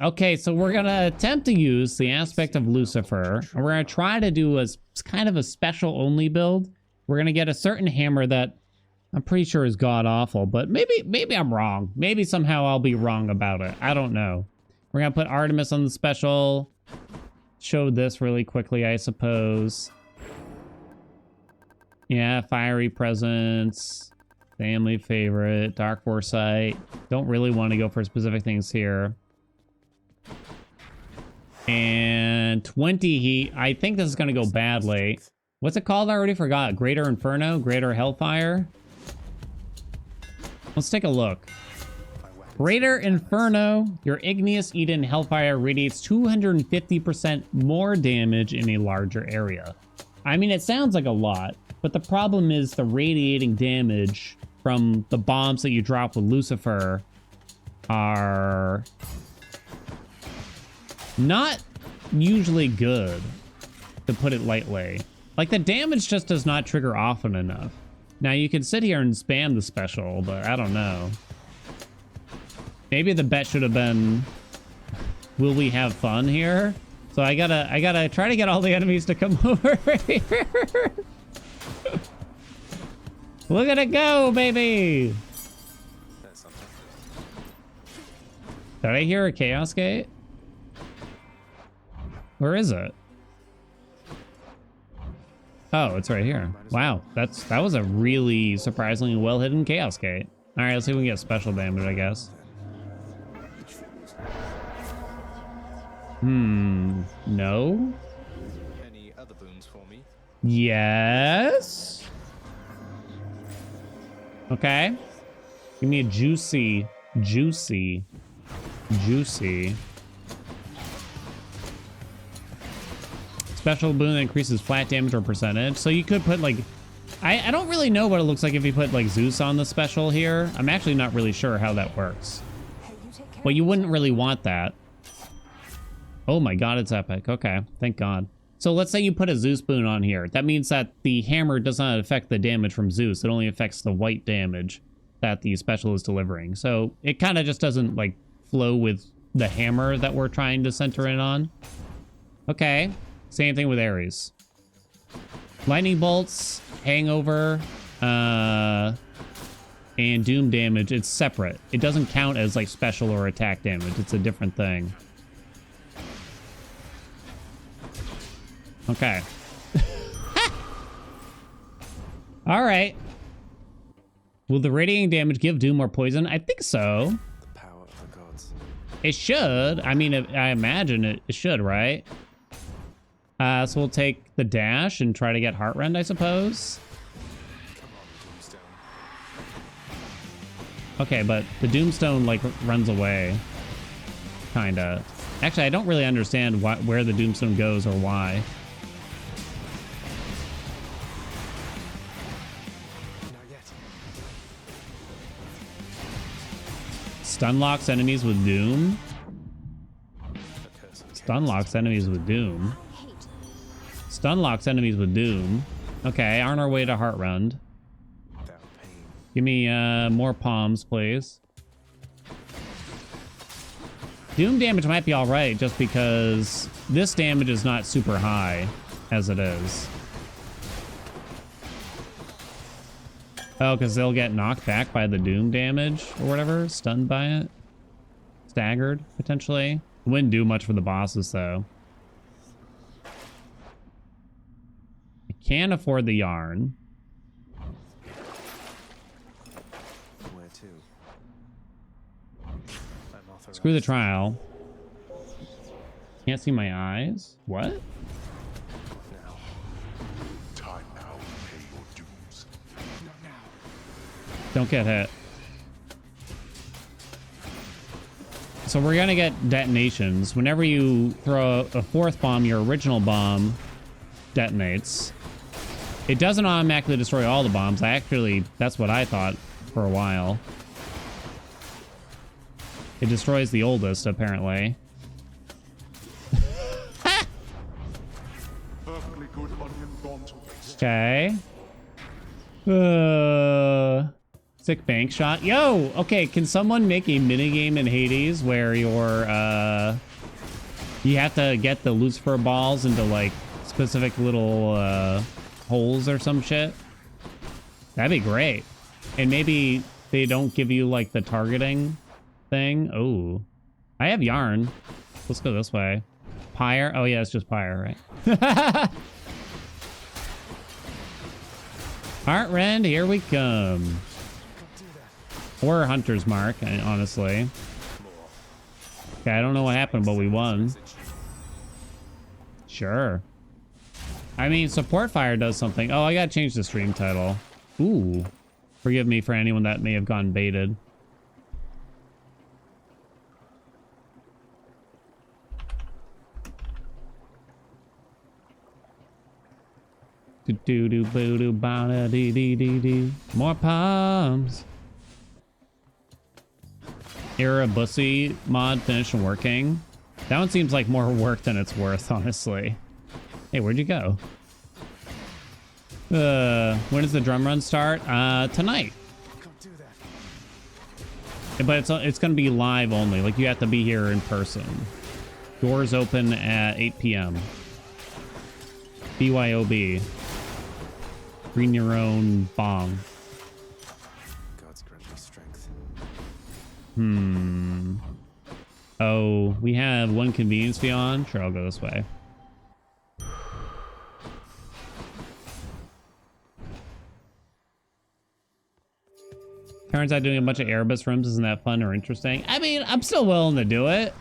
Okay, so we're gonna attempt to use the aspect of Lucifer, and we're gonna try to do a kind of a special only build. We're gonna get a certain hammer that I'm pretty sure is god awful, but maybe I'm wrong. Maybe somehow I'll be wrong about it. I don't know. We're gonna put Artemis on the special. Show this really quickly, I suppose. Yeah, fiery presence, family favorite, dark foresight. Don't really want to go for specific things here. And 20 heat. I think this is going to go badly. What's it called? I already forgot. Greater Inferno? Greater Hellfire? Let's take a look. Greater Inferno. Your Igneous Eden Hellfire radiates 250% more damage in a larger area. I mean, it sounds like a lot, but the problem is the radiating damage from the bombs that you drop with Lucifer are not usually good, to put it lightly. Like, the damage just does not trigger often enough. Now, you can sit here and spam the special, but I don't know. Maybe the bet should have been, will we have fun here? So I gotta try to get all the enemies to come over here. Look at it go, baby! Did I hear a Chaos Gate? Where is it? Oh, it's right here. Wow, that was a really surprisingly well-hidden Chaos Gate. Alright, let's see if we can get special damage, I guess. No? Any other boons for me? Yes? Okay. Give me a juicy. Special boon that increases flat damage or percentage. So you could put like, I don't really know what it looks like if you put like Zeus on the special here. I'm actually not really sure how that works. Well, you wouldn't really want that. Oh my god, it's epic. Okay, thank god. So let's say you put a Zeus boon on here. That means that the hammer does not affect the damage from Zeus. It only affects the white damage that the special is delivering. So it kind of just doesn't like flow with the hammer that we're trying to center in on. Okay, same thing with Ares. Lightning bolts, hangover, and doom damage, it's separate. It doesn't count as like special or attack damage. It's a different thing. Okay. All right. Will the radiating damage give doom or poison? I think so. The power of the gods. It should. I mean, I imagine it should, right? So we'll take the dash and try to get Heartrend, I suppose. Come on, Tombstone. Okay, but the Doomstone, like, runs away. Kinda. Actually, I don't really understand where the Doomstone goes or why. Not yet. Stun locks enemies with Doom? Stun locks enemies with Doom. Stun locks enemies with Doom. Okay, on our way to Heartrend. Give me more palms, please. Doom damage might be alright, just because this damage is not super high, as it is. Oh, because they'll get knocked back by the Doom damage, or whatever, stunned by it. Staggered, potentially. Wouldn't do much for the bosses, though. I can't afford the yarn. Where to? Screw the trial. Can't see my eyes. What? Now. Time now to pay your dues. Not now. Don't get hit. So we're gonna get detonations. Whenever you throw a fourth bomb, your original bomb detonates. It doesn't automatically destroy all the bombs. That's what I thought for a while. It destroys the oldest, apparently. Perfectly good onion gone to waste. Okay. Sick bank shot. Yo, okay, can someone make a minigame in Hades where you're, you have to get the Lucifer balls into, like, specific little, holes or some shit? That'd be great. And maybe they don't give you, like, the targeting thing. Oh, I have yarn. Let's go this way. Pyre? Oh, yeah, it's just pyre, right? Heartrend, here we come. Or Hunter's Mark, honestly. Okay, I don't know what happened, but we won. Sure. I mean, support fire does something. Oh, I gotta change the stream title. Ooh. Forgive me for anyone that may have gone baited. Do do do boo do ba da dee dee dee dee. More palms. Era Bussy mod finished working. That one seems like more work than it's worth, honestly. Hey, where'd you go? When does the drum run start? Tonight. But it's gonna be live only. Like, you have to be here in person. Doors open at 8 p.m. BYOB. Bring your own bong. God's grant me strength. Oh, we have one convenience fee on. Sure, I'll go this way. Turns out doing a bunch of Erebus rooms isn't that fun or interesting. I mean, I'm still willing to do it.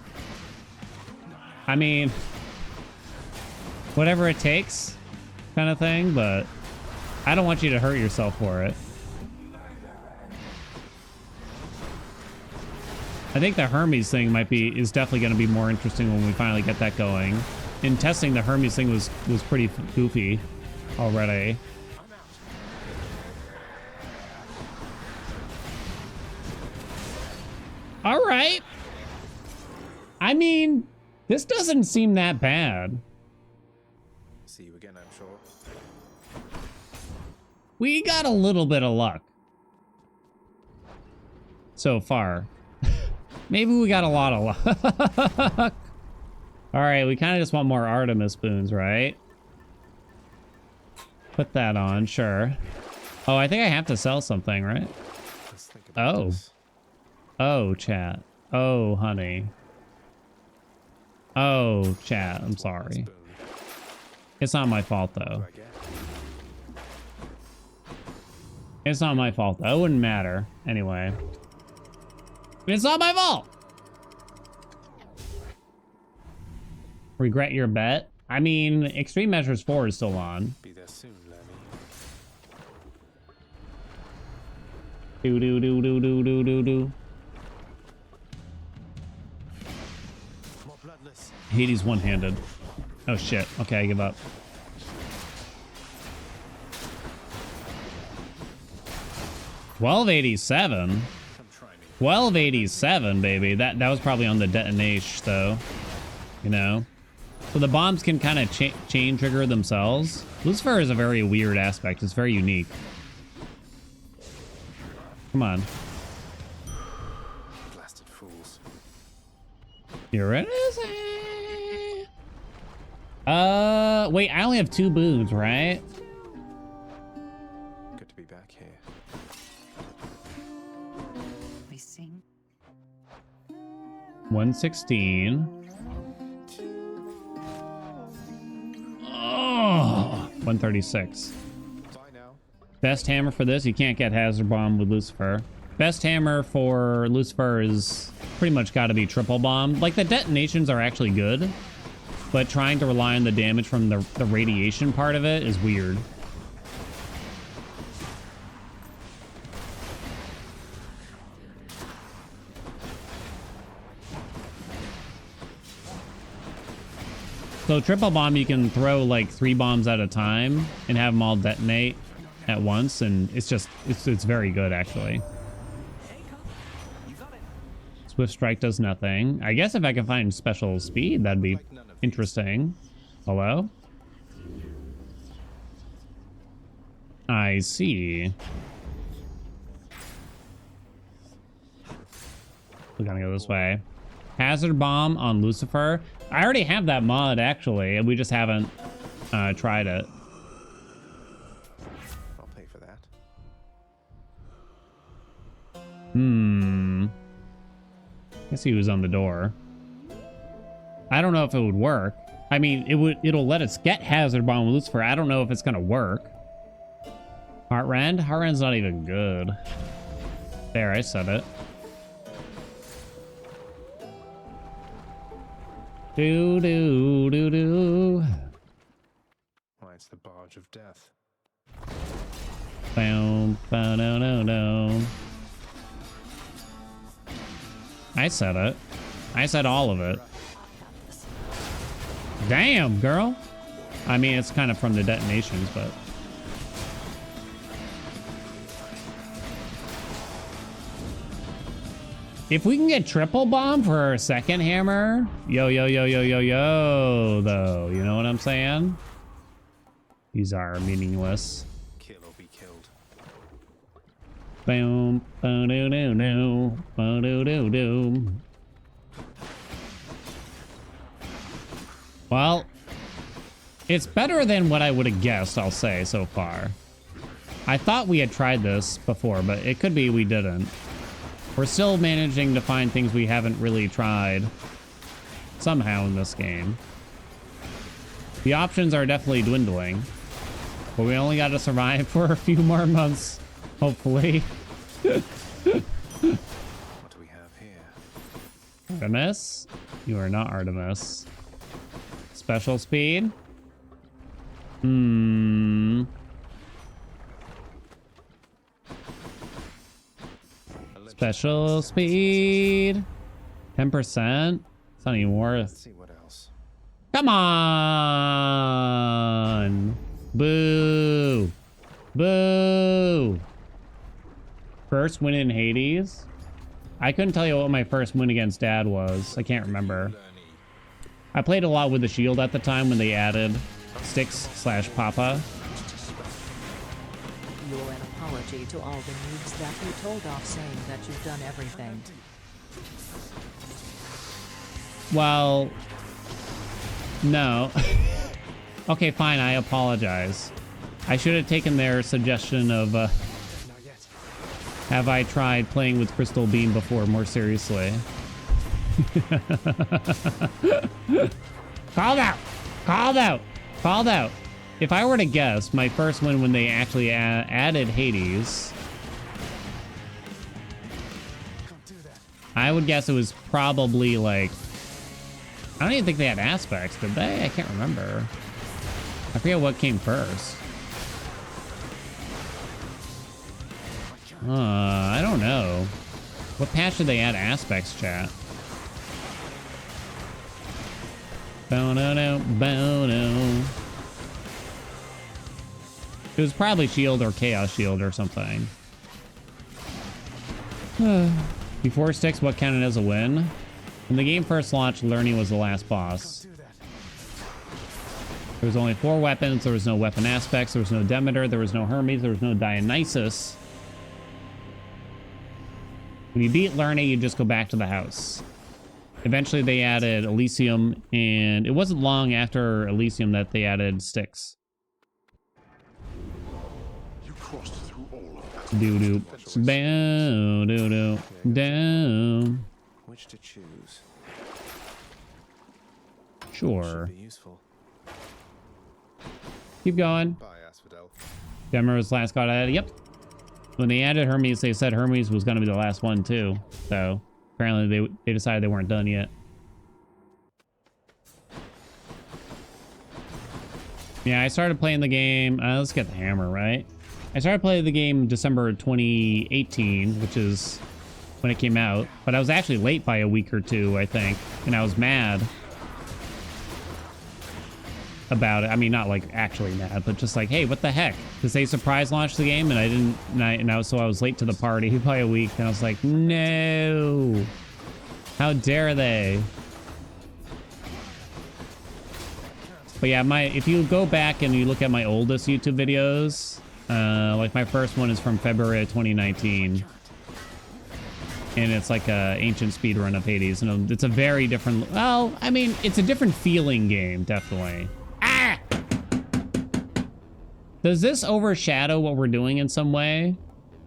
I mean, whatever it takes kind of thing, but I don't want you to hurt yourself for it. I think the Hermes thing is definitely going to be more interesting when we finally get that going. In testing, the Hermes thing was pretty goofy already. All right. I mean, this doesn't seem that bad. See you again, I'm sure. We got a little bit of luck so far. Maybe we got a lot of luck. All right, we kind of just want more Artemis boons, right? Put that on, sure. Oh, I think I have to sell something, right? Let's think about this. Oh, chat. Oh, honey. Oh, chat. I'm sorry. It's not my fault, though. It's not my fault, though. It wouldn't matter. Anyway. It's not my fault! Regret your bet? I mean, Extreme Measures 4 is still on. Be there soon, Lemmy. Do. More bloodless. Hades one-handed. Oh shit. Okay, I give up. $12.87. 1287, baby. That was probably on the detonation, though. You know? So the bombs can kind of chain trigger themselves. Lucifer is a very weird aspect. It's very unique. Come on. Blasted fools. Here it is. Wait, I only have 2 boons, right? Good to be back here. We sing. 116. Oh, 136. Bye now. Best hammer for this, you can't get Hazard Bomb with Lucifer. Best hammer for Lucifer is pretty much got to be Triple Bomb. Like, the detonations are actually good, but trying to rely on the damage from the radiation part of it is weird. So Triple Bomb, you can throw like 3 bombs at a time and have them all detonate at once, and it's very good, actually. Swift Strike does nothing. I guess if I can find special speed, that'd be interesting. Hello? I see. We're gonna go this way. Hazard bomb on Lucifer. I already have that mod actually, and we just haven't tried it. I'll pay for that. Guess he was on the door. I don't know if it would work. I mean, it'll let us get Hazard Bomb with Lucifer. I don't know if it's gonna work. Heartrend? Heartrend's not even good. There, I said it. Do do do do. Why, it's the barge of death. Boom, bow, no, no, no. I said it. I said all of it. Damn, girl. I mean, it's kind of from the detonations, but... If we can get triple bomb for our second hammer, yo, yo, yo, yo, yo, yo, though, you know what I'm saying? These are meaningless. Kill or be killed. Boom, bo do do do, bo do do do. Well, it's better than what I would have guessed, I'll say, so far. I thought we had tried this before, but it could be we didn't. We're still managing to find things we haven't really tried somehow in this game. The options are definitely dwindling, but we only got to survive for a few more months, hopefully. What do we have here? Artemis? You are not Artemis. Special speed? Special speed? 10%? It's not even worth. Let's see what else. Come on! Boo! Boo! First win in Hades? I couldn't tell you what my first win against Dad was. I can't remember. I played a lot with the shield at the time when they added Sticks/Papa. You're an apology to all the noobs that you told off saying that you've done everything. Well, no. Okay, fine, I apologize. I should have taken their suggestion of, Not yet. have I tried playing with Crystal Beam before more seriously. Called out! Called out! Called out! If I were to guess, my first win when they actually added Hades, Can't do that. I would guess it was probably like... I don't even think they had aspects, did they? I can't remember. I forget what came first. I don't know. What patch did they add aspects, chat? Bono, bono. It was probably Shield or Chaos Shield or something. Before Sticks, what counted as a win? When the game first launched, Learning was the last boss. Do that. There was only 4 weapons, there was no weapon aspects, there was no Demeter, there was no Hermes, there was no Dionysus. When you beat Learning, you just go back to the house. Eventually they added Elysium, and it wasn't long after Elysium that they added Sticks. You crossed through all of that. Doo-doo. Bow, doo-doo. Down. Which to choose? Sure. Should be useful. Keep going. Bye, Asphodel. Demer was last got added. Yep. When they added Hermes, they said Hermes was going to be the last one too. So apparently they decided they weren't done yet. Yeah, I started playing the game. Let's get the hammer, right? I started playing the game December 2018, which is when it came out. But I was actually late by a week or two, I think. And I was mad about it. I mean, not like actually mad, but just like, hey, what the heck? Because they surprise launched the game and I didn't, so I was late to the party by a week, and I was like, no, how dare they? But yeah, if you go back and you look at my oldest YouTube videos, like my first one is from February of 2019. And it's like a ancient speedrun of Hades. And it's a very different... Well, I mean, it's a different feeling game, definitely. Ah! Does this overshadow what we're doing in some way?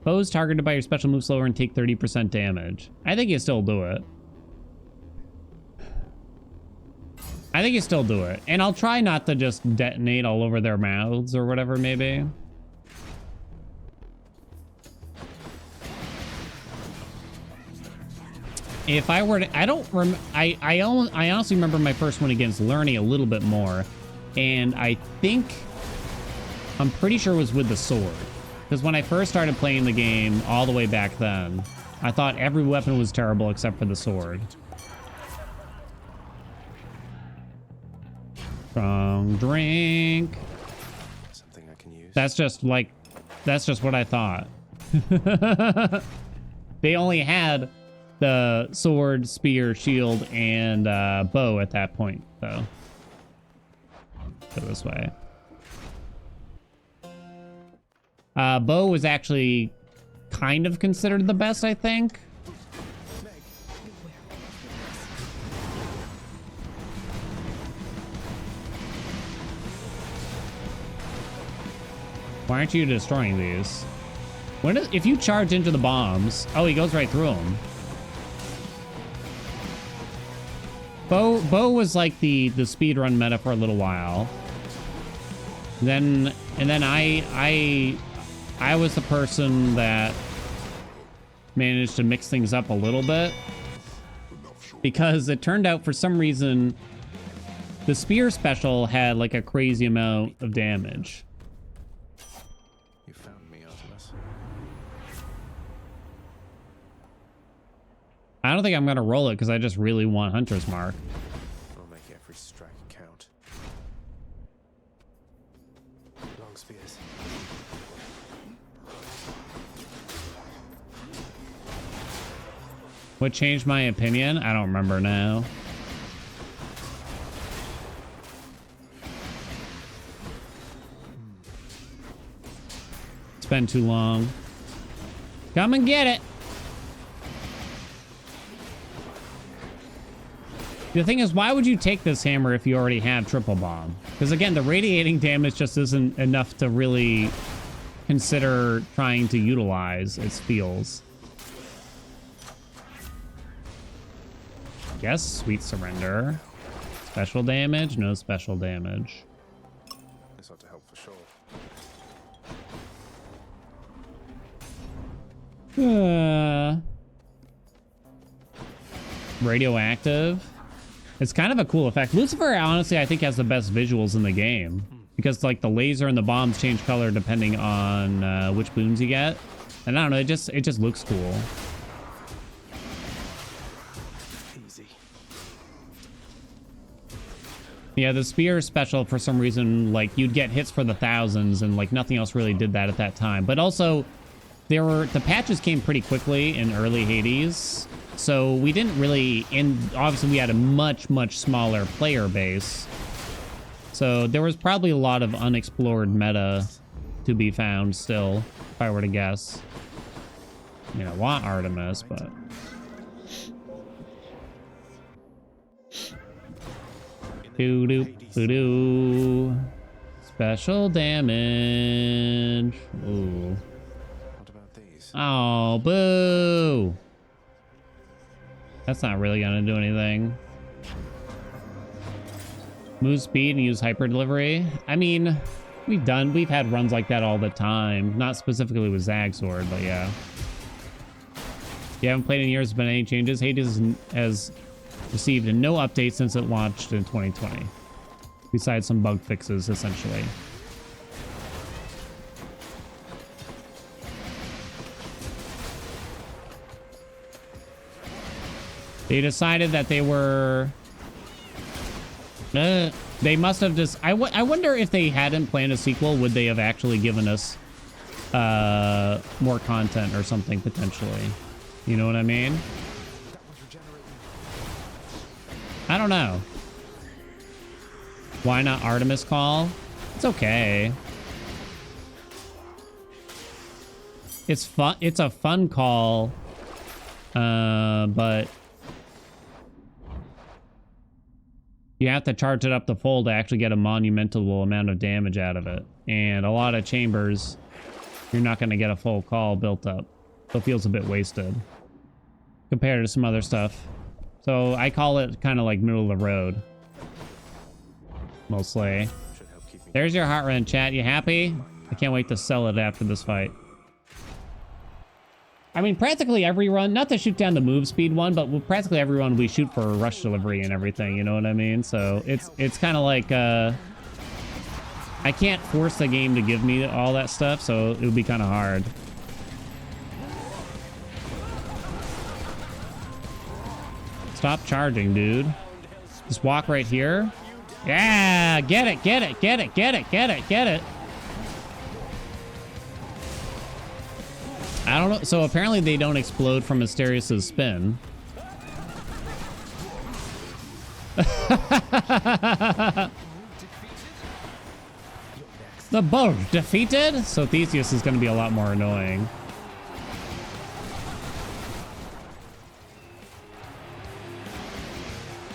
Foes targeted by your special move slower and take 30% damage. I think you still do it. I think you still do it. And I'll try not to just detonate all over their mouths or whatever, maybe. If I were to... I don't remember... I honestly remember my first one against learning a little bit more. And I think... I'm pretty sure it was with the sword. Because when I first started playing the game all the way back then, I thought every weapon was terrible except for the sword. Strong drink. Something I can use. That's just what I thought. They only had the sword, spear, shield, and bow at that point, though. Go this way. Bow was actually kind of considered the best, I think. Why aren't you destroying these? If you charge into the bombs... Oh, he goes right through them. Bow was like the speedrun meta for a little while. And then I was the person that managed to mix things up a little bit. Because it turned out for some reason the spear special had like a crazy amount of damage. You found me, Artemis. I don't think I'm gonna roll it because I just really want Hunter's Mark. I'll make every strike count. Long spears. What changed my opinion? I don't remember now. It's been too long. Come and get it. The thing is, why would you take this hammer if you already have triple bomb? Because again, the radiating damage just isn't enough to really consider trying to utilize its feels. Yes, sweet surrender. Special damage, no special damage. This ought to help for sure. Radioactive. It's kind of a cool effect. Lucifer, honestly, I think has the best visuals in the game. Because like the laser and the bombs change color depending on which boons you get. And I don't know, it just looks cool. Yeah, the spear special, for some reason, like, you'd get hits for the thousands, and, like, nothing else really did that at that time. But also, the patches came pretty quickly in early Hades, so we didn't really, obviously we had a much, much smaller player base. So there was probably a lot of unexplored meta to be found still, if I were to guess. I mean, I want Artemis, but... Doo-doo-doo-doo. Special damage. Ooh. What about these? Oh, boo. That's not really gonna do anything. Move speed and use hyper delivery. I mean, we've had runs like that all the time. Not specifically with Zag Sword, but yeah. You haven't played in years, has been any changes? Hades has received no updates since it launched in 2020. Besides some bug fixes, essentially. They decided that they were... they must have just... I wonder if they hadn't planned a sequel, would they have actually given us more content or something, potentially? You know what I mean? I don't know. Why not Artemis Call? It's okay. It's fun. It's a fun call But you have to charge it up to full to actually get a monumental amount of damage out of it. And a lot of chambers, you're not going to get a full call built up. So it feels a bit wasted compared to some other stuff. So I call it kind of like middle of the road. Mostly. Should help keep me. There's your hot run, chat. You happy? I can't wait to sell it after this fight. I mean, practically every run, not to shoot down the move speed one, but with practically every run we shoot for rush delivery and everything, you know what I mean? So it's kind of like, I can't force the game to give me all that stuff, so it would be kind of hard. Stop charging, dude. Just walk right here. Yeah, get it, get it, get it, get it, get it, get it. I don't know. So apparently they don't explode from Asterius's spin. The boat defeated? So Theseus is going to be a lot more annoying.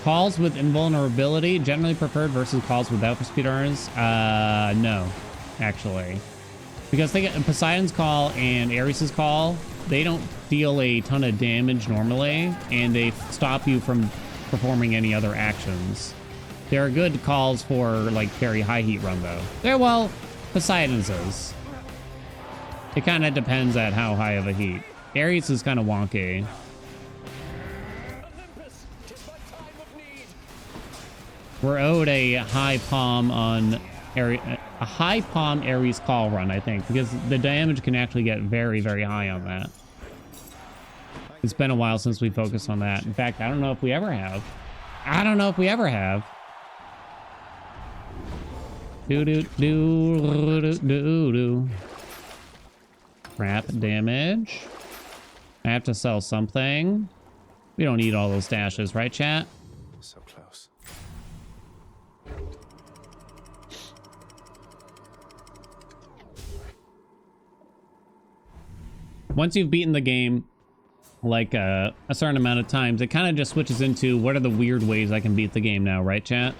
Calls with invulnerability generally preferred versus calls without for speedrunners? No, actually. Because they get Poseidon's call and Ares' call, they don't deal a ton of damage normally, and they stop you from performing any other actions. There are good calls for like very high heat run though. Well, Poseidon's is. It kind of depends at how high of a heat. Ares is kind of wonky. We're owed a high palm on a high palm Ares call run, I think, because the damage can actually get very, very high on that. It's been a while since we focused on that. In fact, I don't know if we ever have. I don't know if we ever have. Do do do do do do. Crap damage. I have to sell something. We don't need all those dashes, right, chat? So close. Once you've beaten the game like a certain amount of times, it kind of just switches into what are the weird ways I can beat the game now, right, chat?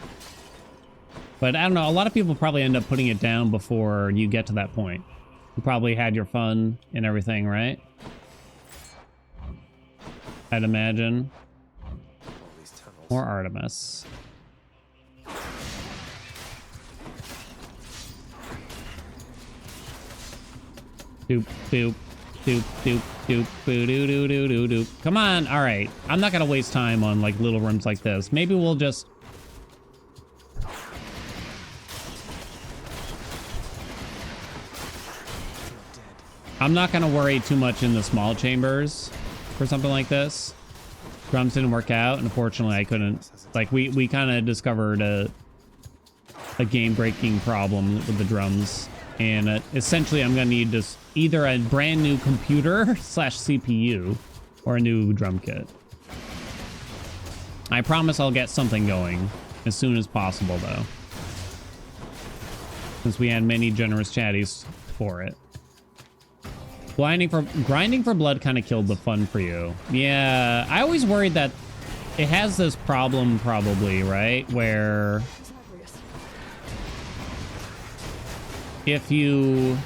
But I don't know, a lot of people probably end up putting it down before you get to that point. You probably had your fun and everything, right? I'd imagine. All these tunnels. Or Artemis. Doop, doop. Doop, doop, doop, boo, doo, doo, doo, doo, doo. Come on, all right. I'm not gonna waste time on like little rooms like this. Maybe we'll just. I'm not gonna worry too much in the small chambers for something like this. Drums didn't work out. Unfortunately, I couldn't. Like we kind of discovered a game-breaking problem with the drums. And essentially, I'm going to need just either a brand new computer / CPU or a new drum kit. I promise I'll get something going as soon as possible, though. Since we had many generous chatties for it. Grinding for blood kind of killed the fun for you. Yeah, I always worried that it has this problem probably, right? Where if you...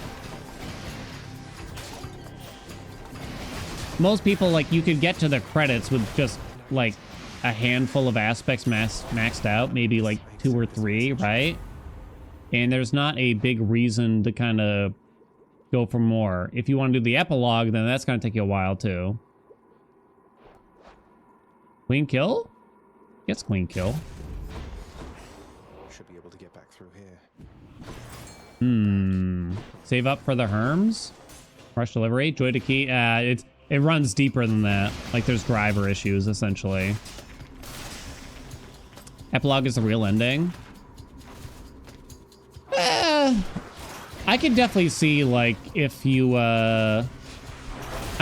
Most people, like, you could get to the credits with just, like, a handful of aspects maxed out, maybe, like, 2 or 3, right? And there's not a big reason to kind of go for more. If you want to do the epilogue, then that's going to take you a while, too. Clean kill? Yes, clean kill. Should be able to get back through here. Save up for the Herms. Rush delivery. Joy to key. It runs deeper than that. Like there's driver issues essentially. Epilogue is the real ending. I could definitely see like if you I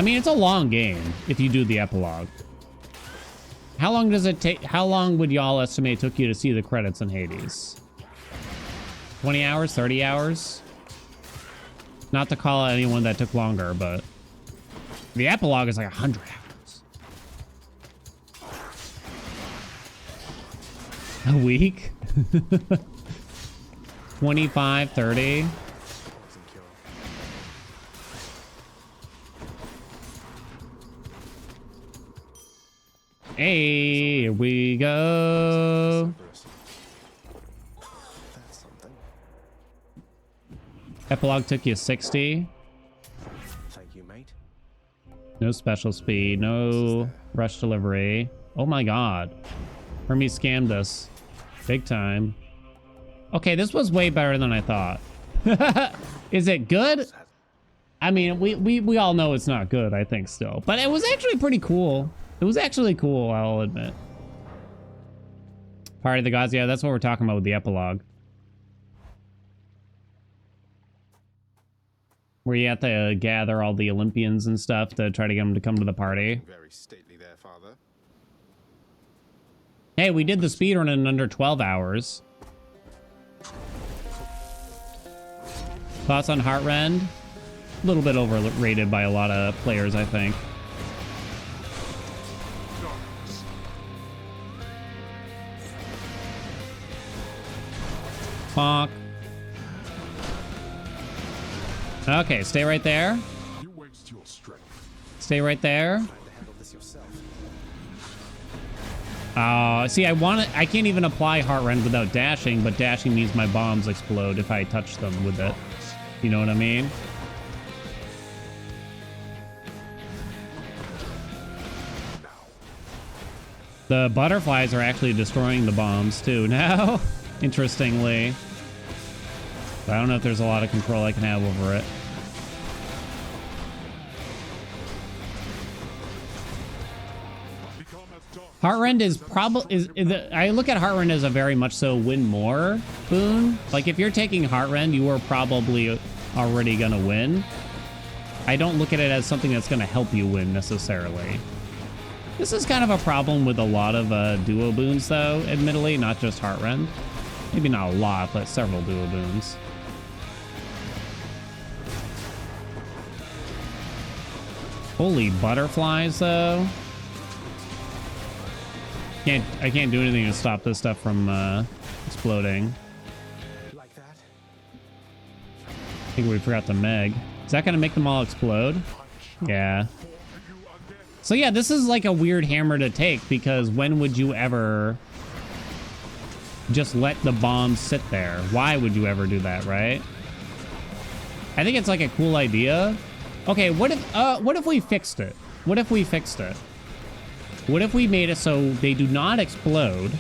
mean it's a long game if you do the epilogue. How long does it take? How long would y'all estimate it took you to see the credits in Hades? 20 hours, 30 hours? Not to call out anyone that took longer, but the epilogue is like 100 hours. A week? 25, 30. Poison cure. Hey, here we go. Cerberus. That's something. Epilogue took you 60. Thank you, mate. No special speed, no rush delivery. Oh my god. Hermes scammed us. Big time. Okay, this was way better than I thought. Is it good? I mean, we all know it's not good, I think, still. But it was actually pretty cool. It was actually cool, I'll admit. Party of the Gods, yeah, that's what we're talking about with the epilogue. Where you have to gather all the Olympians and stuff to try to get them to come to the party. Very stately there, father. Hey, we did the speedrun in under 12 hours. Thoughts on Heartrend? A little bit overrated by a lot of players, I think. Bonk. Okay, stay right there. You waste your strength. Stay right there. Trying to handle this yourself. See, I can't even apply Heartrend without dashing, but dashing means my bombs explode if I touch them with it. You know what I mean? The butterflies are actually destroying the bombs too now, interestingly. But I don't know if there's a lot of control I can have over it. Heartrend is probably I look at Heartrend as a very much so win more boon. Like if you're taking Heartrend, you are probably already gonna win. I don't look at it as something that's gonna help you win necessarily. This is kind of a problem with a lot of duo boons though, admittedly, not just Heartrend. Maybe not a lot, but several duo boons. Holy butterflies though. I can't do anything to stop this stuff from exploding. Like that? I think we forgot the Meg. Is that gonna make them all explode? Yeah. So yeah, this is like a weird hammer to take because when would you ever just let the bomb sit there? Why would you ever do that, right? I think it's like a cool idea. Okay, what if we fixed it? What if we fixed it? What if we made it so they do not explode?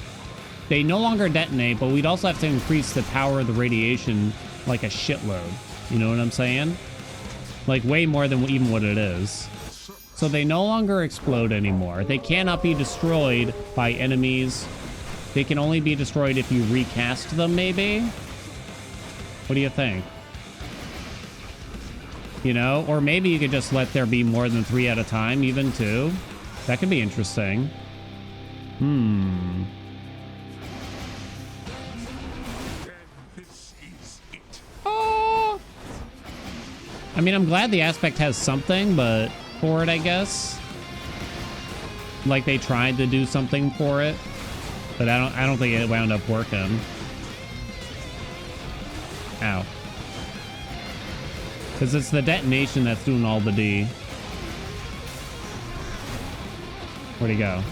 They no longer detonate, but we'd also have to increase the power of the radiation like a shitload. You know what I'm saying? Like way more than even what it is. So they no longer explode anymore. They cannot be destroyed by enemies. They can only be destroyed if you recast them, maybe? What do you think? You know? Or maybe you could just let there be more than 3 at a time, even too. That could be interesting. Oh. I mean, I'm glad the aspect has something, but for it, I guess. Like they tried to do something for it, but I don't think it wound up working. Ow. Because it's the detonation that's doing all the D. Where'd he go?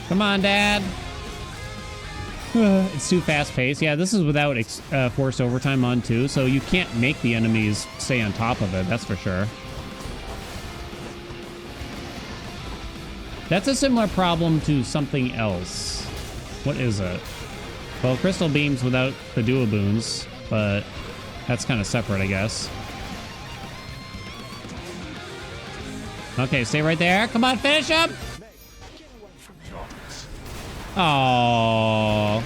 Come on, Dad. It's too fast-paced. Yeah, this is without forced overtime on, too, so you can't make the enemies stay on top of it, that's for sure. That's a similar problem to something else. What is it? Well, crystal beams without the duo boons, but that's kind of separate, I guess. Okay, stay right there. Come on, finish him! Oh.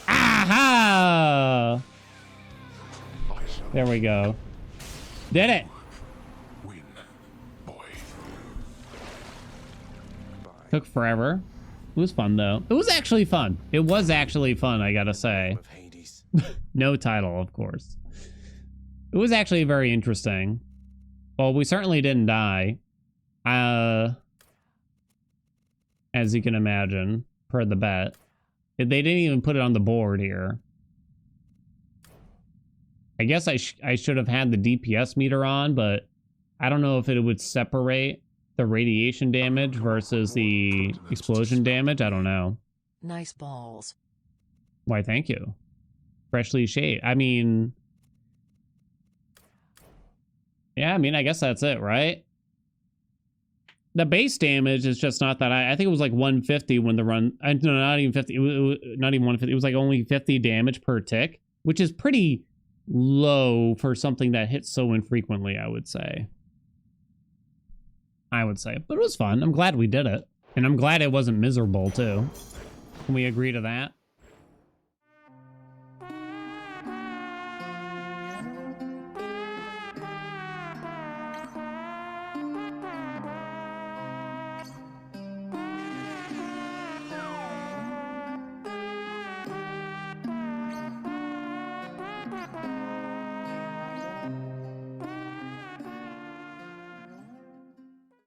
Aha! There we go. Did it! Win, boy. Took forever. It was fun though. It was actually fun. It was actually fun, I gotta say. Of Hades. No title, of course. It was actually very interesting. Well, we certainly didn't die. As you can imagine, per the bet. They didn't even put it on the board here. I guess I should have had the DPS meter on, but I don't know if it would separate the radiation damage versus the explosion damage. I don't know. Nice balls. Why, thank you. Freshly shaved. I mean... Yeah, I mean, I guess that's it, right? The base damage is just not that high. I think it was like 150 when the run... No, not even 50. It was not even 150. It was like only 50 damage per tick, which is pretty low for something that hits so infrequently, I would say. But it was fun. I'm glad we did it. And I'm glad it wasn't miserable, too. Can we agree to that?